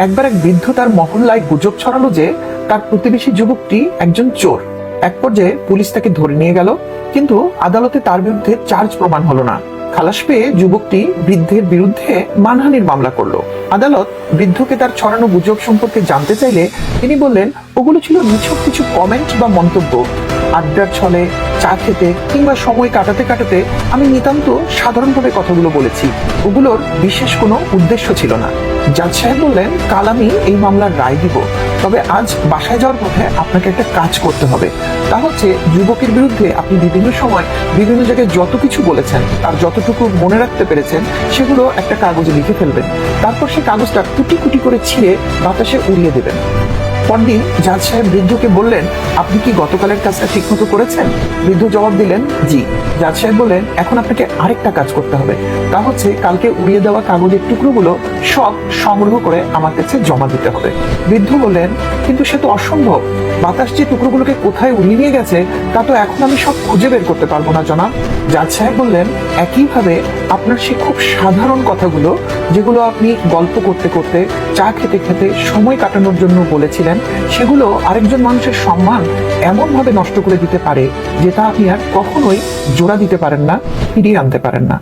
একবার এক বৃদ্ধ তার মহল্লায় গুজব ছড়ালো যে তার প্রতিবেশী যুবকটি একজন চোর। এক পর্যায়ে পুলিশ তাকে ধরে নিয়ে গেল, কিন্তু আদালতে তার বিরুদ্ধে চার্জ প্রমাণ হলো না। খালাস পেয়ে যুবকটি বৃদ্ধের বিরুদ্ধে মানহানির মামলা করলো। আদালত বৃদ্ধকে তার ছড়ানো গুজব সম্পর্কে জানতে চাইলে তিনি বললেন ওগুলো ছিল নিছক কিছু কমেন্ট বা মন্তব্য। আড্ডার ছলে, চা খেতে কিংবা সময় কাটাতে কাটাতে আমি নিতান্ত সাধারণভাবে কথাগুলো বলেছি, ওগুলোর বিশেষ কোনো উদ্দেশ্য ছিল না। জাজ সাহেব বললেন, কাল আমি এই মামলার রায় দিব, তবে আজ বাসায় যাওয়ার পথে আপনাকে একটা কাজ করতে হবে। তা হচ্ছে যুবকের বিরুদ্ধে আপনি বিভিন্ন সময় বিভিন্ন জায়গায় যত কিছু বলেছেন, তার যতটুকু মনে রাখতে পেরেছেন, সেগুলো একটা কাগজে লিখে ফেলবেন। তারপর সে কাগজটা কুটি কুটি করে ছিঁড়ে বাতাসে উড়িয়ে দেবেন। পরদিন জাজ সাহেব বৃদ্ধকে বললেন, আপনি কি গতকালের কাজটা ঠিক মতো করেছেন? বৃদ্ধ জবাব দিলেন, জি। জাজ সাহেব বললেন, এখন আপনাকে আরেকটা কাজ করতে হবে। তা হচ্ছে কালকে উড়িয়ে দেওয়া কাগজের টুকরোগুলো সব সংগ্রহ করে আমার কাছে জমা দিতে হবে। বৃদ্ধ বললেন, কিন্তু সে তো অসম্ভব। বাতাস যে টুকরোগুলোকে কোথায় উড়িয়ে নিয়ে গেছে তা তো এখন আমি সব খুঁজে বের করতে পারবো না জনাব। জাজ সাহেব বললেন, একইভাবে আপনার সে খুব সাধারণ কথাগুলো, যেগুলো আপনি গল্প করতে করতে, চা খেতে খেতে সময় কাটানোর জন্য বলেছিলেন, সেগুলো আরেকজন মানুষের সম্মান এমন ভাবে নষ্ট করে দিতে পারে যেটা আপনি আর কখনোই জোড়া দিতে পারেন না, ফিরিয়ে আনতে পারেন না।